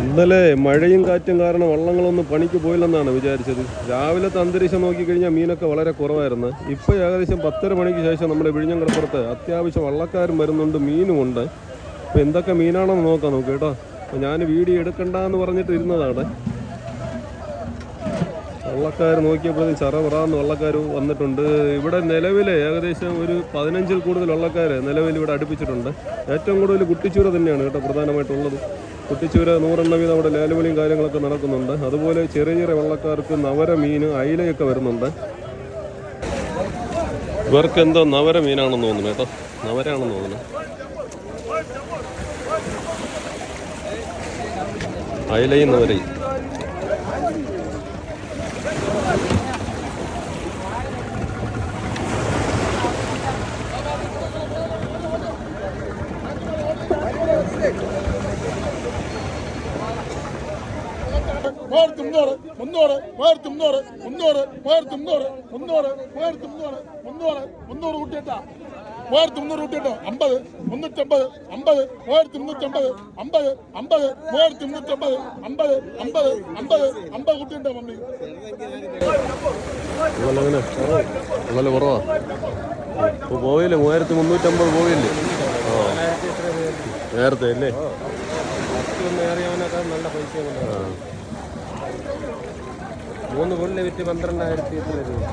ഇന്നലെ മഴയും കാറ്റും കാരണം വള്ളങ്ങളൊന്നും പണിക്ക് പോയില്ലെന്നാണ് വിചാരിച്ചത്. രാവിലത്തെ അന്തരീക്ഷം നോക്കിക്കഴിഞ്ഞാൽ മീനൊക്കെ വളരെ കുറവായിരുന്നു. ഇപ്പോൾ ഏകദേശം 10:30 മണിക്ക് ശേഷം നമ്മുടെ വിഴിഞ്ഞംകടപ്പുറത്ത് അത്യാവശ്യം വള്ളക്കാരും വരുന്നുണ്ട്, മീനുമുണ്ട്. അപ്പോൾ എന്തൊക്കെ മീനാണെന്ന് നോക്കാം നമുക്ക് കേട്ടോ. അപ്പോൾ ഞാൻ വീഡിയോ എടുക്കണ്ടെന്ന് പറഞ്ഞിട്ട് ഇരുന്നതാണ്. വള്ളക്കാർ നോക്കിയപ്പോഴത്തേക്കും ചറപറാന്ന് വള്ളക്കാർ വന്നിട്ടുണ്ട്. ഇവിടെ നിലവിൽ ഏകദേശം ഒരു 15-ൽ കൂടുതൽ വള്ളക്കാർ നിലവിൽ ഇവിടെ അടുപ്പിച്ചിട്ടുണ്ട്. ഏറ്റവും കൂടുതൽ കുട്ടിച്ചൂര തന്നെയാണ് കേട്ടോ പ്രധാനമായിട്ടുള്ളത്. കുട്ടിച്ചൂര 100 വീതം അവിടെ ലേലവിളിയും കാര്യങ്ങളൊക്കെ നടക്കുന്നുണ്ട്. അതുപോലെ ചെറിയ ചെറിയ വള്ളക്കാർക്ക് നവര മീൻ, അയിലയൊക്കെ വരുന്നുണ്ട്. ഇവർക്ക് എന്തോ നവര മീനാണെന്ന് തോന്നുന്നു കേട്ടോ, നവരാണെന്ന് തോന്നുന്നു. അയിലയും നവരയും. കൂട്ടിയിട്ടാ 350 കൂട്ടിയിട്ടോ 50 350 50 350 50 50 350 50 50 50 50 കൂട്ടിയിട്ടോ മമ്മി. നല്ല കുറവാ. ഇപ്പോൾ പോയില്ലേ 3350 പോയില്ലേ? നേരത്തെ അല്ലേ? നല്ല പൈസ 3 കൊല്ലം വിറ്റ് 12,000 രൂപ.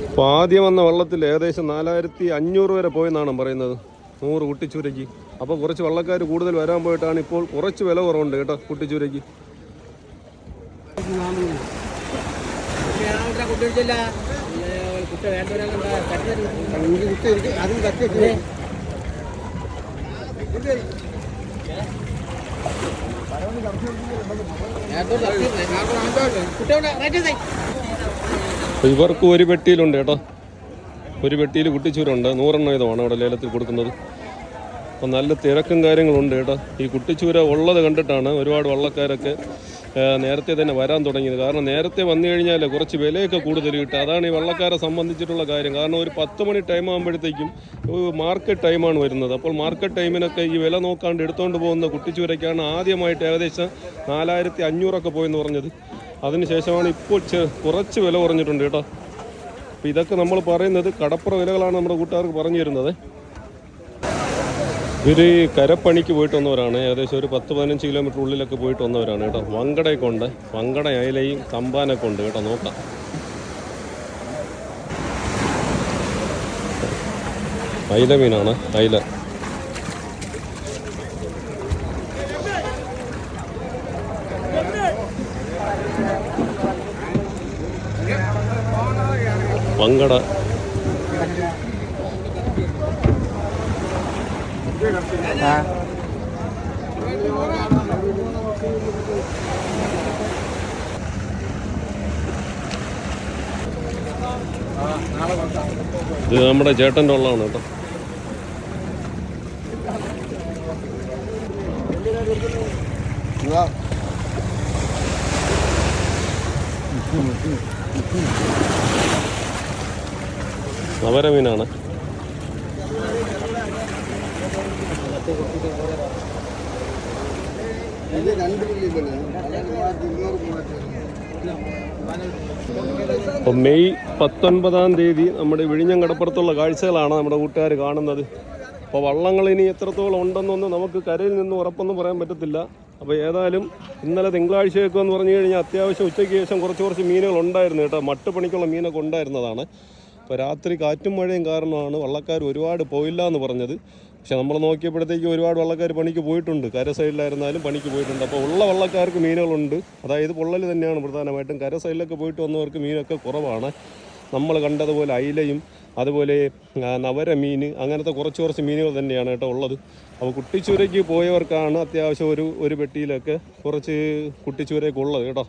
ഇപ്പോൾ ആദ്യം വന്ന വള്ളത്തിൽ ഏകദേശം 4500 വരെ പോയെന്നാണ് പറയുന്നത്, 100 കുട്ടിച്ചൂരയ്ക്ക്. അപ്പോൾ കുറച്ച് വള്ളക്കാർ കൂടുതൽ വരാൻ പോയിട്ടാണ് ഇപ്പോൾ കുറച്ച് വില കുറവുണ്ട് കേട്ടോ കുട്ടിച്ചൂരയ്ക്ക്. ഇവർക്ക് ഒരു പെട്ടിയിലുണ്ട് കേട്ടോ, ഒരു പെട്ടിയിൽ കുട്ടിച്ചൂരുണ്ട്. 100 വീതമാണ് അവിടെ ലേലത്തിൽ കൊടുക്കുന്നത്. അപ്പോൾ നല്ല തിരക്കും കാര്യങ്ങളുണ്ട് കേട്ടോ. ഈ കുട്ടിച്ചൂര ഉള്ളത് കണ്ടിട്ടാണ് ഒരുപാട് വള്ളക്കാരൊക്കെ നേരത്തെ തന്നെ വരാൻ തുടങ്ങിയത്. കാരണം നേരത്തെ വന്നു കഴിഞ്ഞാൽ കുറച്ച് വിലയൊക്കെ കൂടുതൽ കിട്ടുക. അതാണ് ഈ വള്ളക്കാരെ സംബന്ധിച്ചിട്ടുള്ള കാര്യം. കാരണം ഒരു 10 മണി ടൈം ആകുമ്പോഴത്തേക്കും മാർക്കറ്റ് ടൈമാണ് വരുന്നത്. അപ്പോൾ മാർക്കറ്റ് ടൈമിനൊക്കെ ഈ വില നോക്കാണ്ട് എടുത്തുകൊണ്ട് പോകുന്ന കുട്ടിച്ചൂരയ്ക്കാണ് ആദ്യമായിട്ട് ഏകദേശം 4500 പോയെന്ന് പറഞ്ഞത്. അതിനുശേഷമാണ് ഇപ്പോൾ കുറച്ച് വില കുറഞ്ഞിട്ടുണ്ട് കേട്ടോ. അപ്പോൾ ഇതൊക്കെ നമ്മൾ പറയുന്നത് കടപ്പുറ വിലകളാണ് നമ്മുടെ കൂട്ടുകാർക്ക് പറഞ്ഞു തരുന്നത്. ഇവർ കരപ്പണിക്ക് പോയിട്ട് വന്നവരാണ്. ഏകദേശം ഒരു 10-15 കിലോമീറ്റർ ഉള്ളിലൊക്കെ പോയിട്ട് വന്നവരാണ് കേട്ടോ. വങ്കടയൊക്കെ ഉണ്ട്, വങ്കട, അയിലയും തമ്പാനൊക്കെ ഉണ്ട് കേട്ടോ. നോക്കാം. അയില മീനാണ്, അയില. വങ്കട. ഇത് നമ്മുടെ ചേട്ടൻ്റെ വള്ളമാണ് കേട്ടോ. നവര മീനാണ്. അപ്പോൾ മെയ് 19-ാം തീയതി നമ്മുടെ വിഴിഞ്ഞം കടപ്പുറത്തുള്ള കാഴ്ചകളാണ് നമ്മുടെ കൂട്ടുകാർ കാണുന്നത്. അപ്പോൾ വള്ളങ്ങൾ ഇനി എത്രത്തോളം ഉണ്ടെന്നൊന്നും നമുക്ക് കരയിൽ നിന്ന് ഉറപ്പൊന്നും പറയാൻ പറ്റത്തില്ല. അപ്പോൾ ഏതായാലും ഇന്നലെ തിങ്കളാഴ്ചയൊക്കെ എന്ന് പറഞ്ഞു കഴിഞ്ഞാൽ അത്യാവശ്യം ഉച്ചയ്ക്ക് ശേഷം കുറച്ച് മീനുകൾ ഉണ്ടായിരുന്നു കേട്ടോ. മട്ടുപണിക്കുള്ള മീനൊക്കെ ഉണ്ടായിരുന്നതാണ്. അപ്പോൾ രാത്രി കാറ്റും മഴയും കാരണമാണ് വള്ളക്കാർ ഒരുപാട് പോയില്ല എന്ന് പറഞ്ഞത്. പക്ഷെ നമ്മൾ നോക്കിയപ്പോഴത്തേക്ക് ഒരുപാട് വള്ളക്കാർ പണിക്ക് പോയിട്ടുണ്ട്. കര സൈഡിലായിരുന്നാലും പണിക്ക് പോയിട്ടുണ്ട്. അപ്പോൾ ഉള്ള വള്ളക്കാർക്ക് മീനുകളുണ്ട്. അതായത് പൊള്ളൽ തന്നെയാണ് പ്രധാനമായിട്ടും. കര സൈഡിലൊക്കെ പോയിട്ട് വന്നവർക്ക് മീനൊക്കെ കുറവാണ്. നമ്മൾ കണ്ടതുപോലെ അയിലയും അതുപോലെ നവര മീൻ, അങ്ങനത്തെ കുറച്ച് മീനുകൾ തന്നെയാണ് കേട്ടോ ഉള്ളത്. അപ്പോൾ കുട്ടിച്ചൂരയ്ക്ക് പോയവർക്കാണ് അത്യാവശ്യം ഒരു പെട്ടിയിലൊക്കെ കുറച്ച് കുട്ടിച്ചൂരയൊക്കെ ഉള്ളത് കേട്ടോ.